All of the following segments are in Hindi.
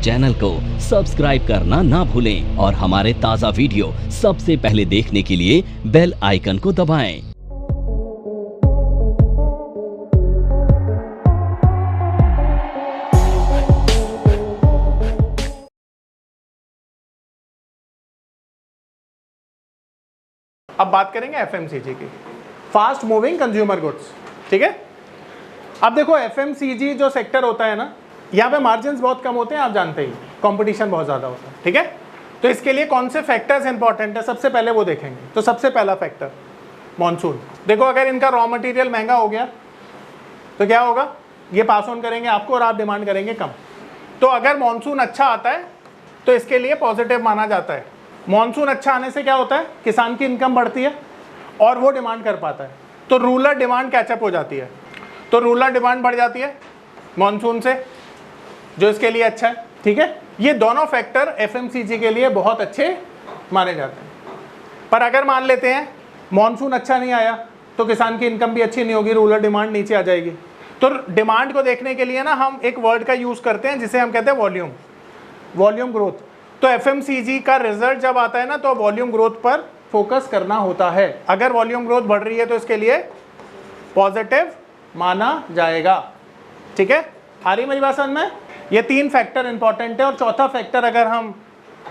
चैनल को सब्सक्राइब करना ना भूलें और हमारे ताज़ा वीडियो सबसे पहले देखने के लिए बेल आइकन को दबाएं। अब बात करेंगे एफएमसीजी की, फास्ट मूविंग कंज्यूमर गुड्स। ठीक है, अब देखो एफएमसीजी जो सेक्टर होता है ना, यहाँ पे मार्जिन्स बहुत कम होते हैं, आप जानते ही, कंपटीशन बहुत ज़्यादा होता है। ठीक है, तो इसके लिए कौन से फैक्टर्स इंपॉर्टेंट है, सबसे पहले वो देखेंगे। तो सबसे पहला फैक्टर मॉनसून। देखो अगर इनका रॉ मटेरियल महंगा हो गया तो क्या होगा, ये पास ऑन करेंगे आपको और आप डिमांड करेंगे कम। तो अगर मॉनसून अच्छा आता है तो इसके लिए पॉजिटिव माना जाता है। मॉनसून अच्छा आने से क्या होता है, किसान की इनकम बढ़ती है और वो डिमांड कर पाता है, तो रूरल डिमांड कैचअप हो जाती है। तो रूरल डिमांड बढ़ जाती है मॉनसून से, जो इसके लिए अच्छा है। ठीक है, ये दोनों फैक्टर एफएमसीजी के लिए बहुत अच्छे माने जाते हैं। पर अगर मान लेते हैं मॉनसून अच्छा नहीं आया तो किसान की इनकम भी अच्छी नहीं होगी, रूरल डिमांड नीचे आ जाएगी। तो डिमांड को देखने के लिए ना हम एक वर्ड का यूज़ करते हैं जिसे हम कहते हैं वॉल्यूम ग्रोथ। तो एफएमसीजी का रिजल्ट जब आता है ना, तो वॉल्यूम ग्रोथ पर फोकस करना होता है। अगर वॉल्यूम ग्रोथ बढ़ रही है तो इसके लिए पॉजिटिव माना जाएगा। ठीक है, आ रही मेरी बात समझ में? ये तीन फैक्टर इंपॉर्टेंट है। और चौथा फैक्टर अगर हम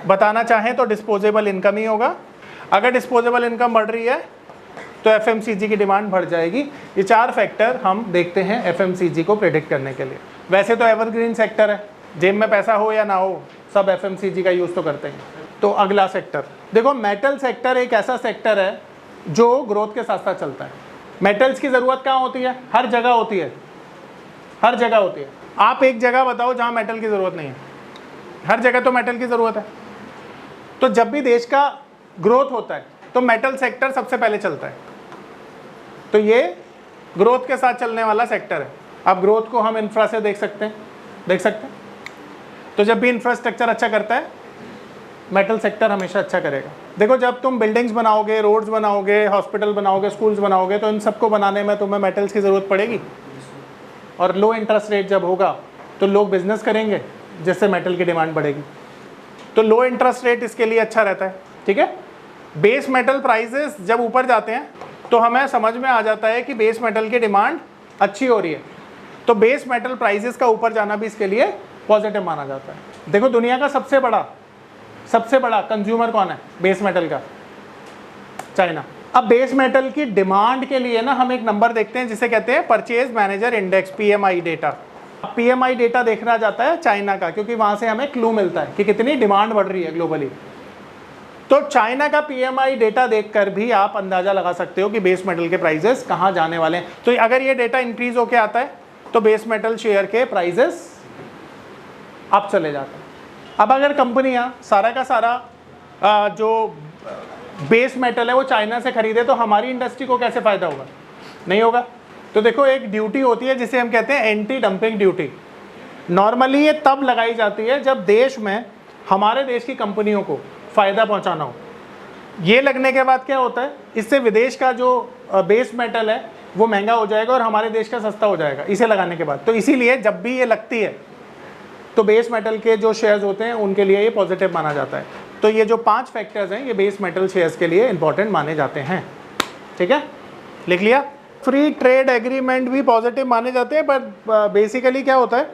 बताना चाहें तो डिस्पोजेबल इनकम ही होगा। अगर डिस्पोजेबल इनकम बढ़ रही है तो एफएमसीजी की डिमांड बढ़ जाएगी। ये चार फैक्टर हम देखते हैं एफएमसीजी को प्रेडिक्ट करने के लिए। वैसे तो एवरग्रीन सेक्टर है, जेब में पैसा हो या ना हो सब एफएमसीजी का यूज़ तो करते हैं। तो अगला सेक्टर देखो, मेटल सेक्टर एक ऐसा सेक्टर है जो ग्रोथ के साथ साथ चलता है। मेटल्स की ज़रूरत कहाँ होती है? हर जगह होती है, हर जगह होती है। आप एक जगह बताओ जहाँ मेटल की ज़रूरत नहीं है, हर जगह तो मेटल की ज़रूरत है। तो जब भी देश का ग्रोथ होता है तो मेटल सेक्टर सबसे पहले चलता है। तो ये ग्रोथ के साथ चलने वाला सेक्टर है। अब ग्रोथ को हम इंफ्रा से देख सकते हैं। तो जब भी इंफ्रास्ट्रक्चर अच्छा करता है मेटल सेक्टर हमेशा अच्छा करेगा। देखो जब तुम बिल्डिंग्स बनाओगे, रोड्स बनाओगे, हॉस्पिटल बनाओगे, स्कूल्स बनाओगे, तो इन सबको बनाने में तुम्हें मेटल्स की ज़रूरत पड़ेगी। और लो इंटरेस्ट रेट जब होगा तो लोग बिजनेस करेंगे, जिससे मेटल की डिमांड बढ़ेगी। तो लो इंटरेस्ट रेट इसके लिए अच्छा रहता है। ठीक है, बेस मेटल प्राइसेस जब ऊपर जाते हैं तो हमें समझ में आ जाता है कि बेस मेटल की डिमांड अच्छी हो रही है। तो बेस मेटल प्राइसेस का ऊपर जाना भी इसके लिए पॉजिटिव माना जाता है। देखो दुनिया का सबसे बड़ा कंज्यूमर कौन है बेस मेटल का? चाइना। अब बेस मेटल की डिमांड के लिए ना हम एक नंबर देखते हैं जिसे कहते हैं purchase manager index, PMI data. PMI data देखना जाता है चाइना का, क्योंकि वहां से हमें क्लू मिलता है कि कितनी डिमांड बढ़ रही है ग्लोबली। तो चाइना का पीएमआई डेटा देखकर भी आप अंदाजा लगा सकते हो कि बेस मेटल के प्राइसेस कहां जाने वाले हैं। तो अगर ये डेटा इंक्रीज होकर आता है तो बेस मेटल शेयर के प्राइसेस अप चले जाते हैं। अब अगर कंपनियां सारा का सारा जो बेस मेटल है वो चाइना से खरीदे तो हमारी इंडस्ट्री को कैसे फ़ायदा होगा? नहीं होगा। तो देखो एक ड्यूटी होती है जिसे हम कहते हैं एंटी डंपिंग ड्यूटी। नॉर्मली ये तब लगाई जाती है जब देश में हमारे देश की कंपनियों को फ़ायदा पहुंचाना हो। ये लगने के बाद क्या होता है, इससे विदेश का जो बेस मेटल है वो महंगा हो जाएगा और हमारे देश का सस्ता हो जाएगा इसे लगाने के बाद। तो इसीलिए जब भी ये लगती है तो बेस मेटल के जो शेयर्स होते हैं उनके लिए ये पॉजिटिव माना जाता है। तो ये जो 5 फैक्टर्स हैं ये बेस मेटल शेयर्स के लिए इंपॉर्टेंट माने जाते हैं। ठीक है, लिख लिया। फ्री ट्रेड एग्रीमेंट भी पॉजिटिव माने जाते हैं, पर बेसिकली क्या होता है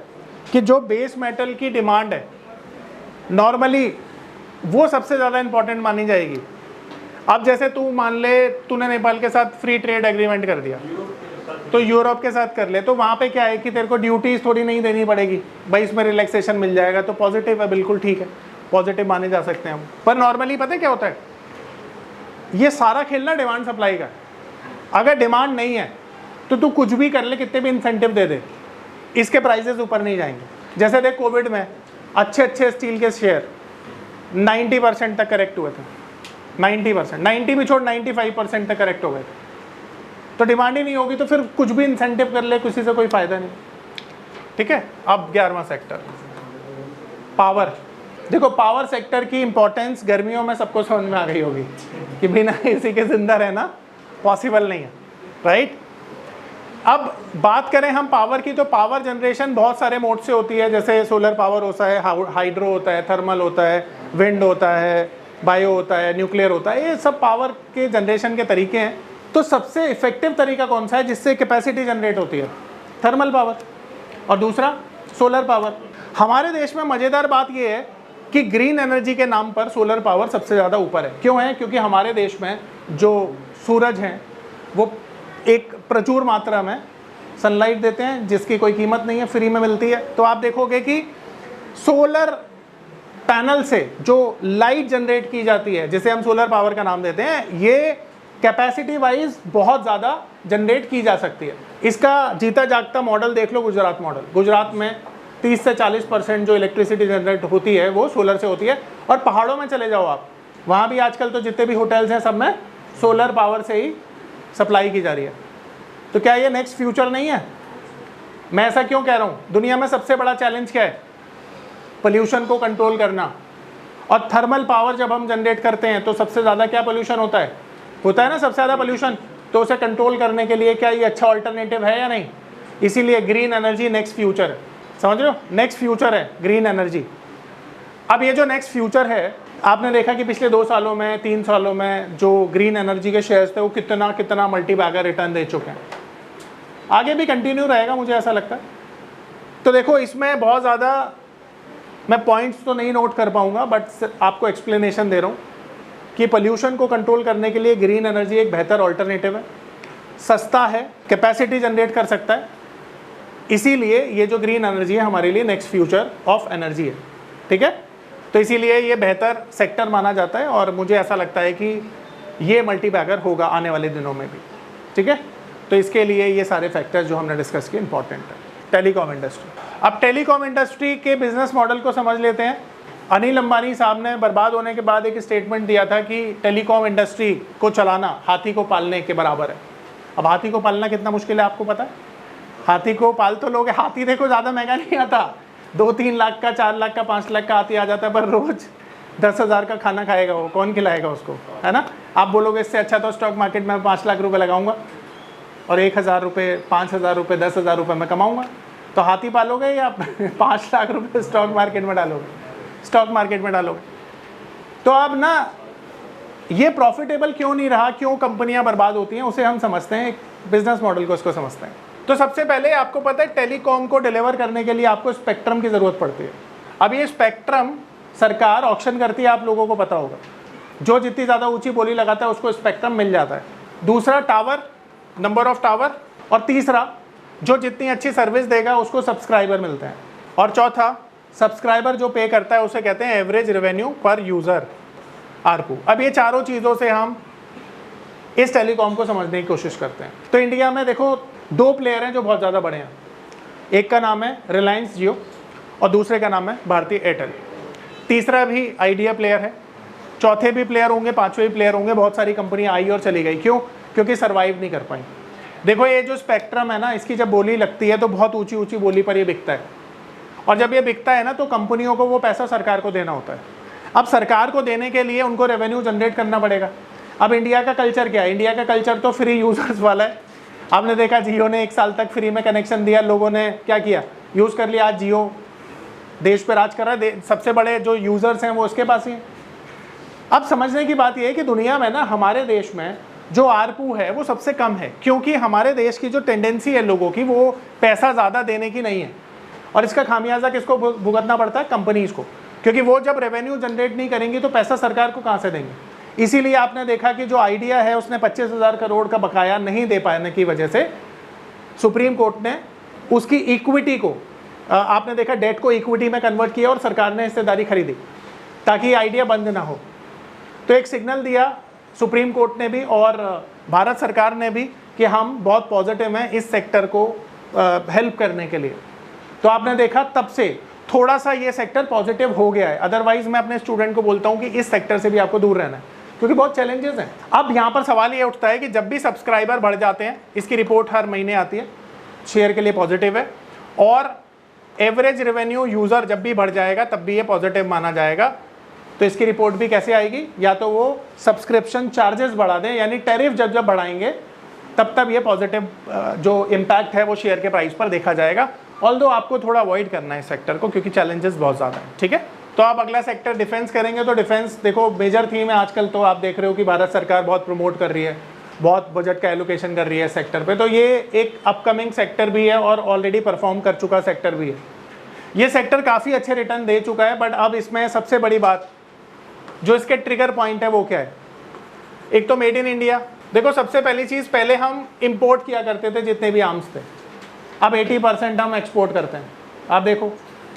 कि जो बेस मेटल की डिमांड है नॉर्मली वो सबसे ज़्यादा इंपॉर्टेंट मानी जाएगी। अब जैसे तू मान ले तूने नेपाल के साथ फ्री ट्रेड एग्रीमेंट कर दिया, तो यूरोप के साथ कर ले, तो वहाँ पे क्या है कि तेरे को ड्यूटीज थोड़ी नहीं देनी पड़ेगी भाई, इसमें रिलैक्सेशन मिल जाएगा। तो पॉजिटिव है, बिल्कुल ठीक है, पॉजिटिव माने जा सकते हैं हम। पर नॉर्मली पता है क्या होता है, ये सारा खेलना डिमांड सप्लाई का। अगर डिमांड नहीं है तो तू कुछ भी कर ले, कितने भी इंसेंटिव दे दे, इसके प्राइसेस ऊपर नहीं जाएंगे। जैसे देख कोविड में अच्छे स्टील के शेयर 90% तक करेक्ट हुए थे। 90%, 90 भी छोड़, 95% तक करेक्ट हो गए। तो डिमांड ही नहीं होगी तो फिर कुछ भी इंसेंटिव कर ले, किसी से कोई फायदा नहीं। ठीक है, अब 11वां सेक्टर पावर। देखो पावर सेक्टर की इंपॉर्टेंस गर्मियों में सबको समझ में आ गई होगी कि बिना एसी के जिंदा रहना पॉसिबल नहीं है, राइट? अब बात करें हम पावर की, तो पावर जनरेशन बहुत सारे मोड से होती है, जैसे सोलर पावर होता है, हाइड्रो होता है, थर्मल होता है, विंड होता है, बायो होता है, न्यूक्लियर होता है, ये सब पावर के जनरेशन के तरीके हैं। तो सबसे इफेक्टिव तरीका कौन सा है जिससे कैपेसिटी जनरेट होती है? थर्मल पावर, और दूसरा सोलर पावर। हमारे देश में मज़ेदार बात ये है कि ग्रीन एनर्जी के नाम पर सोलर पावर सबसे ज़्यादा ऊपर है। क्यों है? क्योंकि हमारे देश में जो सूरज हैं वो एक प्रचुर मात्रा में सनलाइट देते हैं, जिसकी कोई कीमत नहीं है, फ्री में मिलती है। तो आप देखोगे कि सोलर पैनल से जो लाइट जनरेट की जाती है, जिसे हम सोलर पावर का नाम देते हैं, ये कैपेसिटी वाइज बहुत ज़्यादा जनरेट की जा सकती है। इसका जीता जागता मॉडल देख लो, गुजरात मॉडल। गुजरात में 30 से 40% जो इलेक्ट्रिसिटी जनरेट होती है वो सोलर से होती है। और पहाड़ों में चले जाओ आप, वहाँ भी आजकल तो जितने भी होटल्स हैं सब में सोलर पावर से ही सप्लाई की जा रही है। तो क्या ये नेक्स्ट फ्यूचर नहीं है? मैं ऐसा क्यों कह रहा हूँ? दुनिया में सबसे बड़ा चैलेंज क्या है? पोल्यूशन को कंट्रोल करना। और थर्मल पावर जब हम जनरेट करते हैं तो सबसे ज़्यादा क्या पोल्यूशन होता है ना सबसे ज़्यादा पोल्यूशन। तो उसे कंट्रोल करने के लिए क्या ये अच्छा ऑल्टरनेटिव है या नहीं? इसीलिए ग्रीन एनर्जी नेक्स्ट फ्यूचर है। समझ रहे हो? नेक्स्ट फ्यूचर है ग्रीन एनर्जी। अब ये जो नेक्स्ट फ्यूचर है, आपने देखा कि पिछले 2 सालों में 3 सालों में जो ग्रीन एनर्जी के शेयर्स थे वो कितना मल्टी बैगर रिटर्न दे चुके हैं। आगे भी कंटिन्यू रहेगा, मुझे ऐसा लगता है। तो देखो, इसमें बहुत ज़्यादा मैं पॉइंट्स तो नहीं नोट कर पाऊंगा, बट आपको एक्सप्लेनेशन दे रहा हूँ कि पोल्यूशन को कंट्रोल करने के लिए ग्रीन एनर्जी एक बेहतर ऑल्टरनेटिव है, सस्ता है, कैपेसिटी जनरेट कर सकता है। इसीलिए ये जो ग्रीन एनर्जी है हमारे लिए नेक्स्ट फ्यूचर ऑफ एनर्जी है। ठीक है? तो इसीलिए ये बेहतर सेक्टर माना जाता है और मुझे ऐसा लगता है कि ये मल्टी बैगर होगा आने वाले दिनों में भी। ठीक है? तो इसके लिए ये सारे फैक्टर्स जो हमने डिस्कस किए इंपॉर्टेंट है। टेलीकॉम इंडस्ट्री, अब टेलीकॉम इंडस्ट्री के बिजनेस मॉडल को समझ लेते हैं। अनिल अंबानी साहब ने बर्बाद होने के बाद एक स्टेटमेंट दिया था कि टेलीकॉम इंडस्ट्री को चलाना हाथी को पालने के बराबर है। अब हाथी को पालना कितना मुश्किल है आपको पता है? हाथी को पाल तो लोगे, हाथी देखो ज़्यादा महंगा नहीं आता, 2-3 लाख का, 4 लाख का, 5 लाख का हाथी आ जाता है, पर रोज़ 10,000 का खाना खाएगा वो, कौन खिलाएगा उसको? है ना? आप बोलोगे इससे अच्छा तो स्टॉक मार्केट में 5 लाख रुपए लगाऊंगा और 1,000 रुपये, 5,000 रुपये, 10,000 रुपये मैं कमाऊंगा। तो हाथी पालोगे या 5 लाख रुपये स्टॉक मार्केट में डालोगे? स्टॉक मार्केट में डालोगे। तो अब ना ये प्रॉफिटेबल क्यों नहीं रहा, क्यों कंपनियां बर्बाद होती हैं, उसे हम समझते हैं, बिजनेस मॉडल को इसको समझते हैं। तो सबसे पहले आपको पता है टेलीकॉम को डिलीवर करने के लिए आपको स्पेक्ट्रम की ज़रूरत पड़ती है। अब ये स्पेक्ट्रम सरकार ऑक्शन करती है, आप लोगों को पता होगा। जो जितनी ज़्यादा ऊंची बोली लगाता है उसको स्पेक्ट्रम मिल जाता है। दूसरा टावर, नंबर ऑफ टावर, और तीसरा जो जितनी अच्छी सर्विस देगा उसको सब्सक्राइबर मिलते हैं, और चौथा सब्सक्राइबर जो पे करता है उसे कहते हैं एवरेज रेवेन्यू पर यूज़र, आरपू। अब ये चारों चीज़ों से हम इस टेलीकॉम को समझने की कोशिश करते हैं। तो इंडिया में देखो 2 प्लेयर हैं जो बहुत ज़्यादा बड़े हैं। एक का नाम है रिलायंस जियो और दूसरे का नाम है भारती एयरटेल। तीसरा भी आइडिया प्लेयर है, चौथे भी प्लेयर होंगे, पांचवें भी प्लेयर होंगे। बहुत सारी कंपनियां आई और चली गई, क्यों? क्योंकि सर्वाइव नहीं कर पाई। देखो ये जो स्पेक्ट्रम है ना, इसकी जब बोली लगती है तो बहुत ऊंची ऊंची बोली पर ये बिकता है, और जब ये बिकता है ना तो कंपनियों को वो पैसा सरकार को देना होता है। अब सरकार को देने के लिए उनको रेवेन्यू जनरेट करना पड़ेगा। अब इंडिया का कल्चर क्या है? इंडिया का कल्चर तो फ्री यूजर्स वाला है। आपने देखा जियो ने 1 साल तक फ्री में कनेक्शन दिया, लोगों ने क्या किया? यूज़ कर लिया। आज जियो देश पर राज कर रहा है, सबसे बड़े जो यूज़र्स हैं वो उसके पास ही हैं। अब समझने की बात यह है कि दुनिया में ना हमारे देश में जो आरपू है वो सबसे कम है, क्योंकि हमारे देश की जो टेंडेंसी है लोगों की वो पैसा ज़्यादा देने की नहीं है। और इसका खामियाजा किसको भुगतना पड़ता है? कंपनीज़ को, क्योंकि वो जब रेवेन्यू जनरेट नहीं करेंगी तो पैसा सरकार को कहाँ से देंगे। इसीलिए आपने देखा कि जो आइडिया है उसने 25,000 करोड़ का बकाया नहीं दे पाने की वजह से सुप्रीम कोर्ट ने उसकी इक्विटी को, आपने देखा डेट को इक्विटी में कन्वर्ट किया और सरकार ने हिस्सेदारी खरीदी ताकि आइडिया बंद ना हो। तो एक सिग्नल दिया सुप्रीम कोर्ट ने भी और भारत सरकार ने भी कि हम बहुत पॉजिटिव हैं इस सेक्टर को हेल्प करने के लिए। तो आपने देखा तब से थोड़ा सा ये सेक्टर पॉजिटिव हो गया है। अदरवाइज मैं अपने स्टूडेंट को बोलता हूँ कि इस सेक्टर से भी आपको दूर रहना है, क्योंकि बहुत चैलेंजेस हैं। अब यहाँ पर सवाल ये उठता है कि जब भी सब्सक्राइबर बढ़ जाते हैं, इसकी रिपोर्ट हर महीने आती है, शेयर के लिए पॉजिटिव है, और एवरेज रेवेन्यू यूज़र जब भी बढ़ जाएगा तब भी ये पॉजिटिव माना जाएगा। तो इसकी रिपोर्ट भी कैसे आएगी? या तो वो सब्सक्रिप्शन चार्जेस बढ़ा दें, यानी टैरिफ जब बढ़ाएंगे तब तब ये पॉजिटिव जो इम्पैक्ट है वो शेयर के प्राइस पर देखा जाएगा। ऑल्दो आपको थोड़ा अवॉइड करना है इस सेक्टर को क्योंकि चैलेंजेस बहुत ज़्यादा हैं। ठीक है, तो आप अगला सेक्टर डिफेंस करेंगे। तो डिफेंस देखो मेजर थीम है आजकल, तो आप देख रहे हो कि भारत सरकार बहुत प्रमोट कर रही है, बहुत बजट का एलोकेशन कर रही है सेक्टर पे। तो ये एक अपकमिंग सेक्टर भी है और ऑलरेडी परफॉर्म कर चुका सेक्टर भी है। ये सेक्टर काफ़ी अच्छे रिटर्न दे चुका है, बट अब इसमें सबसे बड़ी बात जो इसके ट्रिगर पॉइंट है वो क्या है? एक तो मेड इन इंडिया। देखो सबसे पहली चीज़, पहले हम इंपोर्ट किया करते थे जितने भी आर्म्स थे, अब 80% हम एक्सपोर्ट करते हैं। आप देखो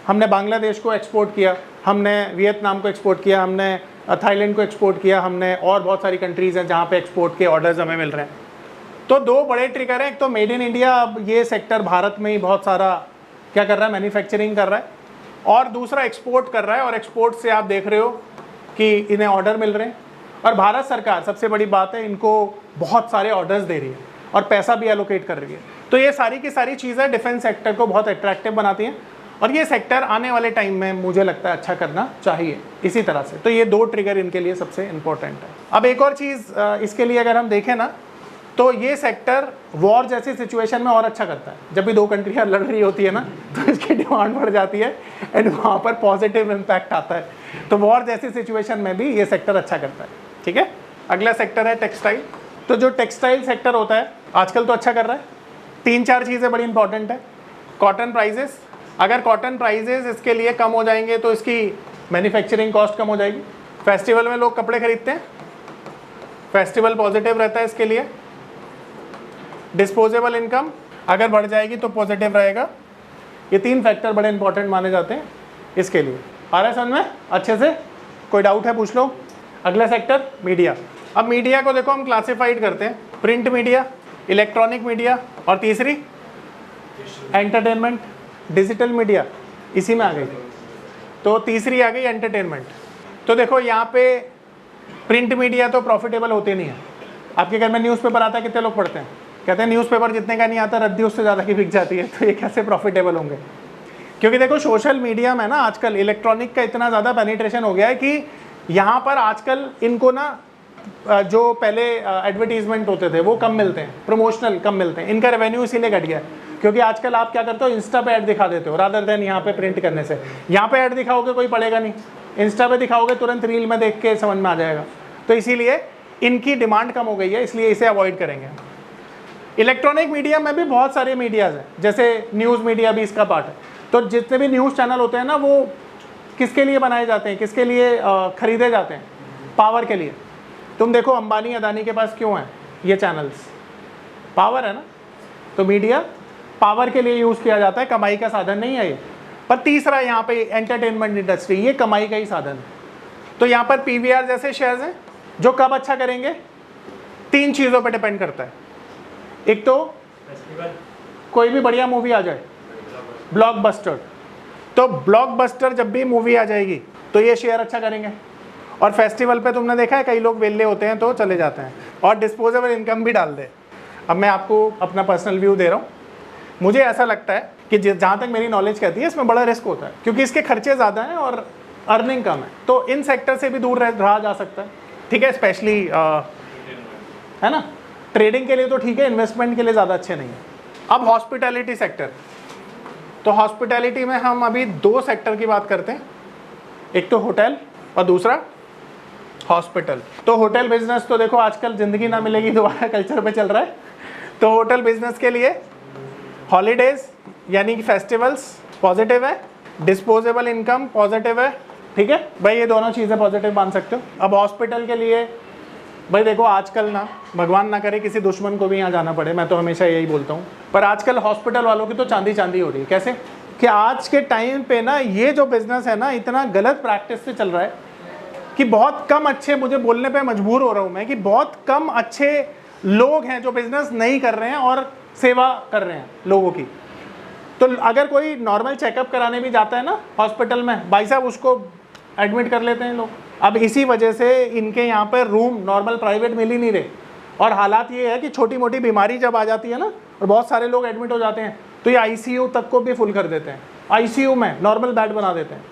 हमने बांग्लादेश को एक्सपोर्ट किया, हमने वियतनाम को एक्सपोर्ट किया, हमने थाईलैंड को एक्सपोर्ट किया, हमने और बहुत सारी कंट्रीज़ हैं जहाँ पे एक्सपोर्ट के ऑर्डर्स हमें मिल रहे हैं। तो दो बड़े ट्रिगर हैं, एक तो मेड इन इंडिया, अब ये सेक्टर भारत में ही बहुत सारा क्या कर रहा है, मैन्युफैक्चरिंग कर रहा है, और दूसरा एक्सपोर्ट कर रहा है। और एक्सपोर्ट से आप देख रहे हो कि इन्हें ऑर्डर मिल रहे हैं और भारत सरकार सबसे बड़ी बात है इनको बहुत सारे ऑर्डर्स दे रही है और पैसा भी एलोकेट कर रही है। तो ये सारी की सारी चीज़ें डिफेंस सेक्टर को बहुत अट्रैक्टिव बनाती हैं और ये सेक्टर आने वाले टाइम में मुझे लगता है अच्छा करना चाहिए इसी तरह से। तो ये दो ट्रिगर इनके लिए सबसे इंपॉर्टेंट है। अब एक और चीज़ इसके लिए अगर हम देखें ना, तो ये सेक्टर वॉर जैसी सिचुएशन में और अच्छा करता है। जब भी दो कंट्रियाँ लड़ रही होती है ना तो इसकी डिमांड बढ़ जाती है एंड वहाँ पर पॉजिटिव इम्पैक्ट आता है। तो वॉर जैसी सिचुएशन में भी ये सेक्टर अच्छा करता है। ठीक है, अगला सेक्टर है टेक्सटाइल। तो जो टेक्सटाइल सेक्टर होता है आजकल तो अच्छा कर रहा है। 3-4 चीज़ें बड़ी इंपॉर्टेंट है। कॉटन प्राइजेस, अगर कॉटन प्राइजेस इसके लिए कम हो जाएंगे तो इसकी मैन्युफैक्चरिंग कॉस्ट कम हो जाएगी। फेस्टिवल में लोग कपड़े खरीदते हैं, फेस्टिवल पॉजिटिव रहता है इसके लिए। डिस्पोजेबल इनकम अगर बढ़ जाएगी तो पॉजिटिव रहेगा। ये 3 फैक्टर बड़े इंपॉर्टेंट माने जाते हैं इसके लिए। आ रहा है समझ में अच्छे से? कोई डाउट है पूछ लो। अगला सेक्टर मीडिया। अब मीडिया को देखो हम क्लासिफाइड करते हैं, प्रिंट मीडिया, इलेक्ट्रॉनिक मीडिया और तीसरी एंटरटेनमेंट, डिजिटल मीडिया इसी में आ गई। तो तीसरी आ गई एंटरटेनमेंट। तो देखो यहाँ पे प्रिंट मीडिया तो प्रॉफिटेबल होते नहीं है। आपके घर में न्यूज़पेपर आता है, कितने लोग पढ़ते हैं? कहते हैं न्यूज़पेपर जितने का नहीं आता रद्दी उससे ज़्यादा की बिक जाती है। तो ये कैसे प्रॉफिटेबल होंगे? क्योंकि देखो सोशल मीडिया में ना आजकल इलेक्ट्रॉनिक का इतना ज़्यादा पेनिट्रेशन हो गया है कि यहाँ पर आजकल इनको ना जो पहले एडवर्टीजमेंट होते थे वो कम मिलते हैं, प्रमोशनल कम मिलते हैं। इनका रेवेन्यू इसीलिए घट गया है क्योंकि आजकल आप क्या करते हो, इंस्टा पे ऐड दिखा देते हो रादर देन यहाँ पे प्रिंट करने से। यहाँ पे ऐड दिखाओगे कोई पढ़ेगा नहीं, इंस्टा पे दिखाओगे तुरंत रील में देख के समझ में आ जाएगा। तो इसीलिए इनकी डिमांड कम हो गई है, इसलिए इसे अवॉइड करेंगे। इलेक्ट्रॉनिक मीडिया में भी बहुत सारे मीडियाज़ हैं, जैसे न्यूज़ मीडिया भी इसका पार्ट है। तो जितने भी न्यूज़ चैनल होते हैं ना वो किसके लिए बनाए जाते हैं, किसके लिए खरीदे जाते हैं? पावर के लिए। तुम देखो अंबानी अदानी के पास क्यों है ये चैनल्स? पावर है ना। तो मीडिया पावर के लिए यूज़ किया जाता है, कमाई का साधन नहीं है ये। पर तीसरा यहाँ पे एंटरटेनमेंट इंडस्ट्री, ये कमाई का ही साधन है। तो यहाँ पर पीवीआर जैसे शेयर्स हैं जो कब अच्छा करेंगे, 3 चीज़ों पर डिपेंड करता है। एक तो कोई भी बढ़िया मूवी आ जाए, ब्लॉकबस्टर। तो ब्लॉकबस्टर जब भी मूवी आ जाएगी तो ये शेयर अच्छा करेंगे। और फेस्टिवल पे तुमने देखा है कई लोग वेले होते हैं तो चले जाते हैं। और डिस्पोजेबल इनकम भी डाल दे। अब मैं आपको अपना पर्सनल व्यू दे रहा हूँ। मुझे ऐसा लगता है कि जहाँ तक मेरी नॉलेज कहती है इसमें बड़ा रिस्क होता है क्योंकि इसके खर्चे ज़्यादा हैं और अर्निंग कम है। तो इन सेक्टर से भी दूर रहा जा सकता है। ठीक है, स्पेशली है ना, ट्रेडिंग के लिए तो ठीक है, इन्वेस्टमेंट के लिए ज़्यादा अच्छे नहीं है। अब हॉस्पिटैलिटी सेक्टर। तो हॉस्पिटैलिटी में हम अभी 2 सेक्टर की बात करते हैं, एक तो होटल और दूसरा हॉस्पिटल। तो होटल बिजनेस तो देखो आजकल ज़िंदगी ना मिलेगी दोबारा कल्चर पे चल रहा है। तो होटल बिजनेस के लिए हॉलीडेज यानी कि फेस्टिवल्स पॉजिटिव है, डिस्पोजेबल इनकम पॉजिटिव है। ठीक है भाई, ये दोनों चीज़ें पॉजिटिव मान सकते हो। अब हॉस्पिटल के लिए भाई देखो आजकल ना, भगवान ना करे किसी दुश्मन को भी यहाँ जाना पड़े, मैं तो हमेशा यही बोलता हूँ, पर आजकल हॉस्पिटल वालों की तो चांदी चांदी हो रही है। कैसे कि आज के टाइम पे ना ये जो बिज़नेस है ना इतना गलत प्रैक्टिस से चल रहा है कि बहुत कम अच्छे, मुझे बोलने पे मजबूर हो रहा हूँ मैं, कि बहुत कम अच्छे लोग हैं जो बिज़नेस नहीं कर रहे हैं और सेवा कर रहे हैं लोगों की। तो अगर कोई नॉर्मल चेकअप कराने भी जाता है ना हॉस्पिटल में, भाई साहब उसको एडमिट कर लेते हैं लोग। अब इसी वजह से इनके यहाँ पर रूम नॉर्मल प्राइवेट मिल ही नहीं रहे। और हालात ये है कि छोटी मोटी बीमारी जब आ जाती है ना और बहुत सारे लोग एडमिट हो जाते हैं तो ये आईसीयू तक को भी फुल कर देते हैं, आईसीयू में नॉर्मल बेड बना देते हैं।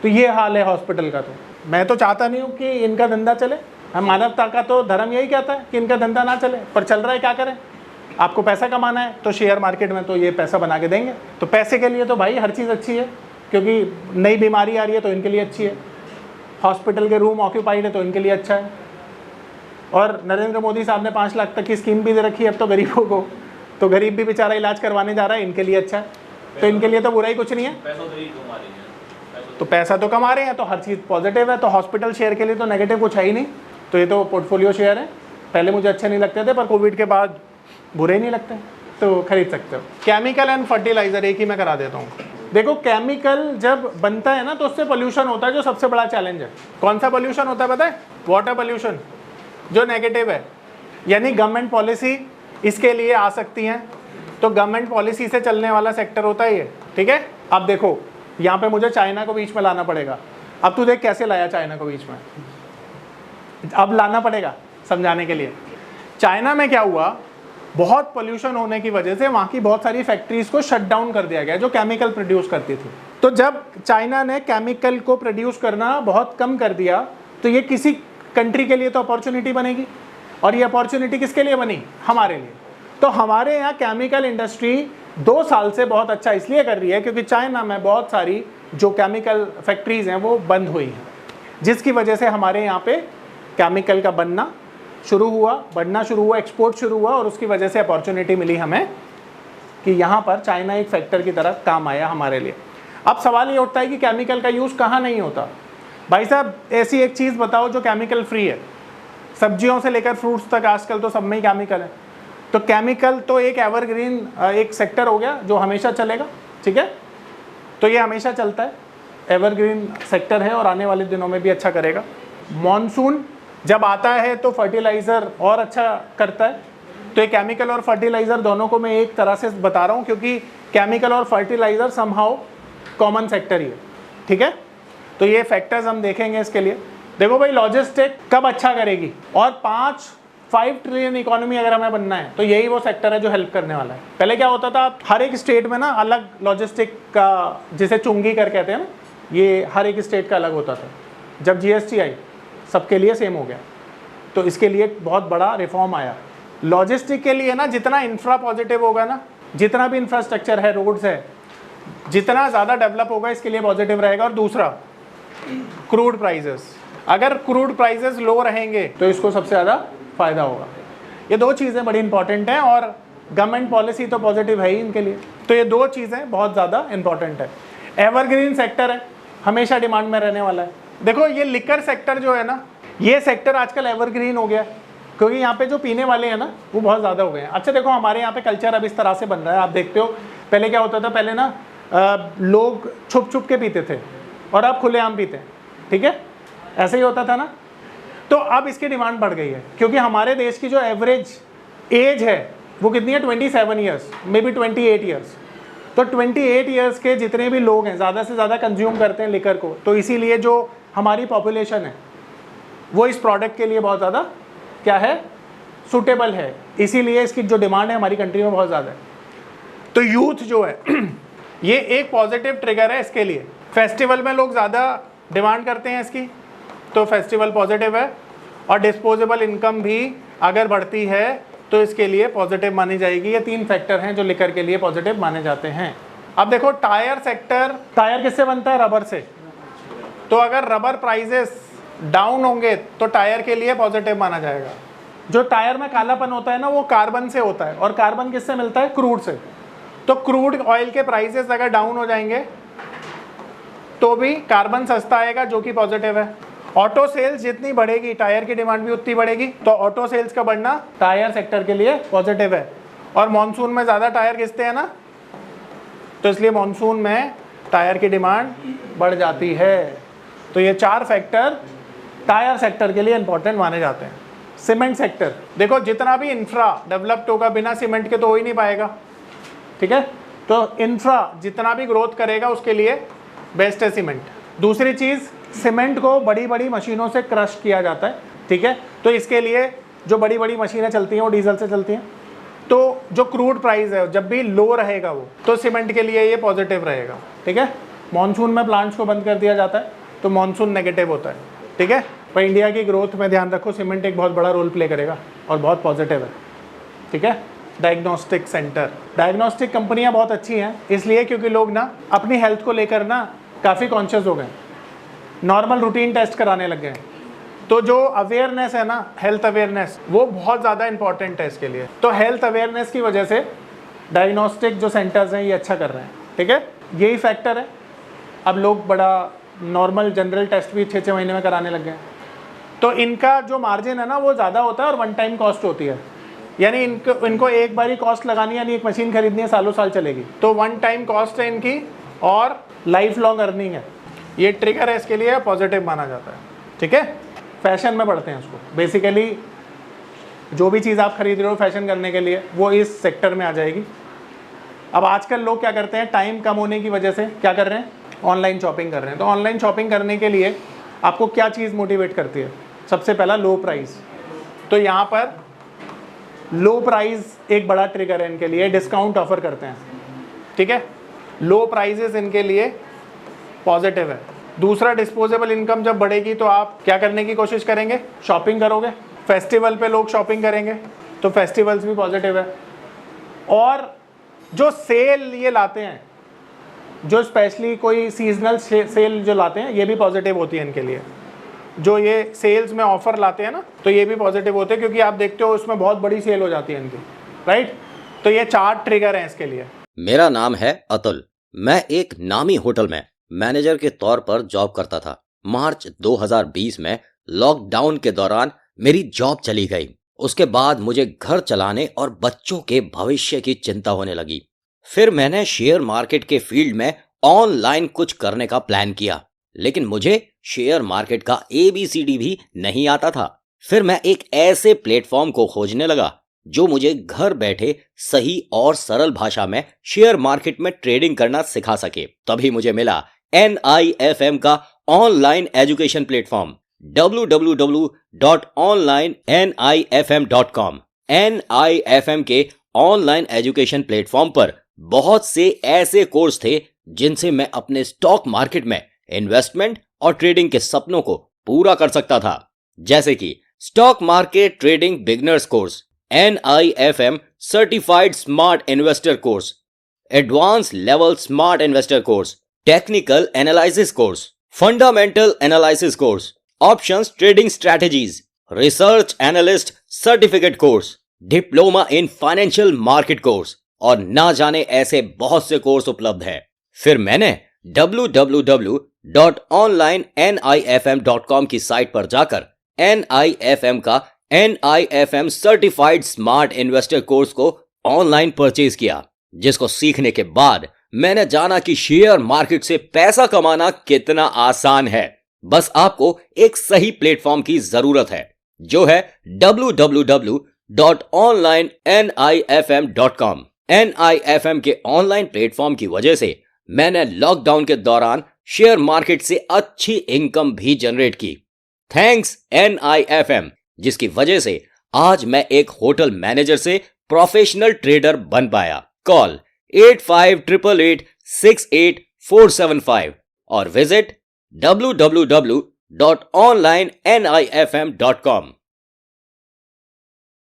तो ये हाल है हॉस्पिटल का। तो मैं तो चाहता नहीं हूँ कि इनका धंधा चले, हम मानवता का तो धर्म यही कहता है कि इनका धंधा ना चले, पर चल रहा है, क्या करें। आपको पैसा कमाना है तो शेयर मार्केट में तो ये पैसा बना के देंगे। तो पैसे के लिए तो भाई हर चीज़ अच्छी है, क्योंकि नई बीमारी आ रही है तो इनके लिए अच्छी है, हॉस्पिटल के रूम ऑक्यूपाइड है तो इनके लिए अच्छा है। और नरेंद्र मोदी साहब ने 5 लाख तक की स्कीम भी दे रखी है अब तो गरीबों को, तो गरीब भी बेचारा इलाज करवाने जा रहा है, इनके लिए अच्छा है। तो इनके लिए तो बुरा ही कुछ नहीं है, तो पैसा तो कमा रहे हैं तो हर चीज़ पॉजिटिव है। तो हॉस्पिटल शेयर के लिए तो नेगेटिव कुछ है ही नहीं, तो ये तो पोर्टफोलियो शेयर है। पहले मुझे अच्छे नहीं लगते थे, पर कोविड के बाद बुरे ही नहीं लगते, तो खरीद सकते हो। केमिकल एंड फर्टिलाइजर एक ही मैं करा देता हूँ। देखो केमिकल जब बनता है ना तो उससे पोल्यूशन होता है, जो सबसे बड़ा चैलेंज है। कौन सा पोल्यूशन होता है पता है? वाटर पोल्यूशन, जो नेगेटिव है। यानी गवर्नमेंट पॉलिसी इसके लिए आ सकती हैं, तो गवर्नमेंट पॉलिसी से चलने वाला सेक्टर होता है ये, ठीक है। अब देखो यहाँ पे मुझे चाइना को बीच में लाना पड़ेगा। अब तू देख कैसे लाया चाइना को बीच में, अब लाना पड़ेगा समझाने के लिए। चाइना में क्या हुआ, बहुत पोल्यूशन होने की वजह से वहाँ की बहुत सारी फैक्ट्रीज को शट डाउन कर दिया गया जो केमिकल प्रोड्यूस करती थी। तो जब चाइना ने केमिकल को प्रोड्यूस करना बहुत कम कर दिया, तो ये किसी कंट्री के लिए तो अपॉर्चुनिटी बनेगी, और ये अपॉर्चुनिटी किसके लिए बनी? हमारे लिए। तो हमारे यहाँ केमिकल इंडस्ट्री 2 साल से बहुत अच्छा इसलिए कर रही है क्योंकि चाइना में बहुत सारी जो केमिकल फैक्ट्रीज हैं वो बंद हुई हैं, जिसकी वजह से हमारे यहाँ पे केमिकल का बनना शुरू हुआ, बढ़ना शुरू हुआ, एक्सपोर्ट शुरू हुआ, और उसकी वजह से अपॉर्चुनिटी मिली हमें कि यहाँ पर चाइना एक फैक्टर की तरह काम आया हमारे लिए। अब सवाल ये उठता है कि केमिकल का यूज़ कहाँ नहीं होता। भाई साहब ऐसी एक चीज़ बताओ जो केमिकल फ्री है। सब्जियों से लेकर फ्रूट्स तक आजकल तो सब में ही केमिकल है। तो केमिकल तो एक एवरग्रीन एक सेक्टर हो गया जो हमेशा चलेगा, ठीक है। तो ये हमेशा चलता है, एवरग्रीन सेक्टर है और आने वाले दिनों में भी अच्छा करेगा। मॉनसून जब आता है तो फर्टिलाइज़र और अच्छा करता है। तो ये केमिकल और फर्टिलाइज़र दोनों को मैं एक तरह से बता रहा हूँ क्योंकि केमिकल और फर्टिलाइज़र समहाउ कॉमन सेक्टर ही है, ठीक है। तो ये फैक्टर्स हम देखेंगे इसके लिए। देखो भाई लॉजिस्टिक कब अच्छा करेगी, और 5 ट्रिलियन इकोनॉमी अगर हमें बनना है तो यही वो सेक्टर है जो हेल्प करने वाला है। पहले क्या होता था, हर एक स्टेट में ना अलग लॉजिस्टिक का, जिसे चुंगी कर कहते हैं ना, ये हर एक स्टेट का अलग होता था। जब GST आई सबके लिए सेम हो गया, तो इसके लिए बहुत बड़ा रिफॉर्म आया। लॉजिस्टिक के लिए ना जितना इंफ्रा पॉजिटिव होगा ना, जितना भी इंफ्रास्ट्रक्चर है, रोड्स है, जितना ज़्यादा डेवलप होगा इसके लिए पॉजिटिव रहेगा। और दूसरा क्रूड प्राइजेस, अगर क्रूड प्राइजेस लो रहेंगे तो इसको सबसे ज़्यादा फ़ायदा होगा। ये 2 चीज़ें बड़ी इंपॉर्टेंट हैं, और गवर्नमेंट पॉलिसी तो पॉजिटिव है ही इनके लिए। तो ये 2 चीज़ें बहुत ज़्यादा इंपॉर्टेंट है। एवरग्रीन सेक्टर है, हमेशा डिमांड में रहने वाला है। देखो ये लिकर सेक्टर जो है ना, ये सेक्टर आजकल एवरग्रीन हो गया क्योंकि यहाँ पे जो पीने वाले हैं ना वो बहुत ज़्यादा हो गए हैं। अच्छा देखो हमारे यहाँ पे कल्चर अब इस तरह से बन रहा है, आप देखते हो। पहले क्या होता था, पहले ना लोग छुप छुप के पीते थे और अब खुलेआम पीते हैं, ठीक है, ऐसे ही होता था ना। तो अब इसकी डिमांड बढ़ गई है क्योंकि हमारे देश की जो एवरेज एज है वो कितनी है, 27 ईयर्स, मे बी 28 ईयर्स। तो 28 ईयर्स के जितने भी लोग हैं ज़्यादा से ज़्यादा कंज्यूम करते हैं लिकर को। तो इसीलिए जो हमारी पॉपुलेशन है वो इस प्रोडक्ट के लिए बहुत ज़्यादा क्या है, सूटेबल है। इसीलिए इसकी जो डिमांड है हमारी कंट्री में बहुत ज़्यादा है। तो यूथ जो है ये एक पॉजिटिव ट्रिगर है इसके लिए। फेस्टिवल में लोग ज़्यादा डिमांड करते हैं इसकी, तो फेस्टिवल पॉजिटिव है। और डिस्पोजेबल इनकम भी अगर बढ़ती है तो इसके लिए पॉजिटिव मानी जाएगी। ये 3 फैक्टर हैं जो लिकर के लिए पॉजिटिव माने जाते हैं। अब देखो टायर सेक्टर, टायर किससे बनता है, रबर से। तो अगर रबर प्राइजेस डाउन होंगे तो टायर के लिए पॉजिटिव माना जाएगा। जो टायर में कालापन होता है ना वो कार्बन से होता है, और कार्बन किससे मिलता है, क्रूड से। तो क्रूड ऑयल के प्राइसेस अगर डाउन हो जाएंगे तो भी कार्बन सस्ता आएगा, जो कि पॉजिटिव है। ऑटो सेल्स जितनी बढ़ेगी टायर की डिमांड भी उतनी बढ़ेगी, तो ऑटो सेल्स का बढ़ना टायर सेक्टर के लिए पॉजिटिव है। और मॉनसून में ज़्यादा टायर घिसते हैं ना, तो इसलिए मॉनसून में टायर की डिमांड बढ़ जाती है। तो ये 4 फैक्टर टायर सेक्टर के लिए इंपॉर्टेंट माने जाते हैं। सीमेंट सेक्टर, देखो जितना भी इंफ्रा डेवलप्ड होगा बिना सीमेंट के तो हो ही नहीं पाएगा, ठीक है। तो इंफ्रा जितना भी ग्रोथ करेगा उसके लिए बेस्ट है सीमेंट। दूसरी चीज़, सीमेंट को बड़ी बड़ी मशीनों से क्रश किया जाता है, ठीक है। तो इसके लिए जो बड़ी बड़ी मशीनें चलती हैं वो डीजल से चलती हैं। तो जो क्रूड प्राइस है जब भी लो रहेगा वो, तो सीमेंट के लिए ये पॉजिटिव रहेगा, ठीक है। मॉनसून में प्लांट्स को बंद कर दिया जाता है तो मॉनसून नेगेटिव होता है, ठीक है। पर इंडिया की ग्रोथ में ध्यान रखो, सीमेंट एक बहुत बड़ा रोल प्ले करेगा और बहुत पॉजिटिव है, ठीक है। Diagnostic centre. डायग्नोस्टिक कंपनियां बहुत अच्छी हैं इसलिए क्योंकि लोग ना अपनी हेल्थ को लेकर ना काफ़ी कॉन्शियस हो गए, नॉर्मल रूटीन टेस्ट कराने लग गए। तो जो अवेयरनेस है ना, हेल्थ अवेयरनेस, वो बहुत ज़्यादा इंपॉर्टेंट है इसके लिए। तो हेल्थ अवेयरनेस की वजह से डायग्नोस्टिक जो सेंटर्स हैं ये अच्छा कर रहे हैं, ठीक है, यही फैक्टर है। अब लोग बड़ा नॉर्मल जनरल टेस्ट भी 6-6 महीने में कराने लग गए। तो इनका जो मार्जिन है ना वो ज़्यादा होता है और वन टाइम कॉस्ट होती है, यानी इनको एक बार ही कॉस्ट लगानी है, यानी एक मशीन खरीदनी है, सालों साल चलेगी। तो वन टाइम कॉस्ट है इनकी और लाइफ लॉन्ग अर्निंग है। ये ट्रिगर है इसके लिए, पॉजिटिव माना जाता है, ठीक है। फैशन में पढ़ते हैं उसको। बेसिकली जो भी चीज़ आप खरीद रहे हो फैशन करने के लिए वो इस सेक्टर में आ जाएगी। अब आजकल लोग क्या करते हैं, टाइम कम होने की वजह से क्या कर रहे हैं, ऑनलाइन शॉपिंग कर रहे हैं। तो ऑनलाइन शॉपिंग करने के लिए आपको क्या चीज़ मोटिवेट करती है, सबसे पहला लो प्राइस। तो यहाँ पर लो प्राइस एक बड़ा ट्रिगर है इनके लिए, डिस्काउंट ऑफर करते हैं, ठीक है। लो प्राइसेस इनके लिए पॉजिटिव है। दूसरा, डिस्पोजेबल इनकम जब बढ़ेगी तो आप क्या करने की कोशिश करेंगे, शॉपिंग करोगे। फेस्टिवल पे लोग शॉपिंग करेंगे तो फेस्टिवल्स भी पॉजिटिव है। और जो सेल ये लाते हैं, जो स्पेशली कोई सीजनल सेल जो लाते हैं, ये भी पॉजिटिव होती है इनके लिए। जो ये सेल्स में ऑफर लाते हैं ना, तो ये भी पॉजिटिव होते हैं क्योंकि आप देखते हो उसमें बहुत बड़ी सेल हो जाती है इनकी, राइट। तो ये 4 ट्रिगर हैं इसके लिए। मेरा नाम है अतुल। मैं एक नामी होटल में मैनेजर के तौर पर जॉब करता था। मार्च 2020 में लॉकडाउन के दौरान मेरी जॉब चली गई। उसके बाद मुझे घर चलाने और बच्चों के भविष्य की चिंता होने लगी। फिर मैंने शेयर मार्केट के फील्ड में ऑनलाइन कुछ करने का प्लान किया, लेकिन मुझे शेयर मार्केट का ABCD भी नहीं आता था। फिर मैं एक ऐसे प्लेटफॉर्म को खोजने लगा जो मुझे घर बैठे सही और सरल भाषा में शेयर मार्केट में ट्रेडिंग करना सिखा सके। तभी मुझे मिला NIFM का online education platform www.onlinenifm.com। NIFM के ऑनलाइन एजुकेशन प्लेटफॉर्म पर बहुत से ऐसे कोर्स थे जिनसे मैं अपने स्टॉक मार्केट में इन्वेस्टमेंट और ट्रेडिंग के सपनों को पूरा कर सकता था, जैसे कि stock market trading beginners course, NIFM certified smart investor course, advance level smart investor course, technical analysis course, fundamental analysis course, options trading strategies, research analyst certificate course, diploma in financial market course और ना जाने ऐसे बहुत से कोर्स उपलब्ध हैं। फिर मैंने www.onlinenifm.com की साइट पर जाकर NIFM का NIFM certified smart investor course को ऑनलाइन परचेज किया, जिसको सीखने के बाद मैंने जाना कि शेयर मार्केट से पैसा कमाना कितना आसान है। बस आपको एक सही प्लेटफॉर्म की जरूरत है, जो है www.onlinenifm.com। NIFM के ऑनलाइन प्लेटफॉर्म की वजह से मैंने लॉकडाउन के दौरान शेयर मार्केट से अच्छी इनकम भी जनरेट की। थैंक्स NIFM, जिसकी वजह से आज मैं एक होटल मैनेजर से प्रोफेशनल ट्रेडर बन पाया। कॉल 8588688475 और विजिट www.onlinenifm.com।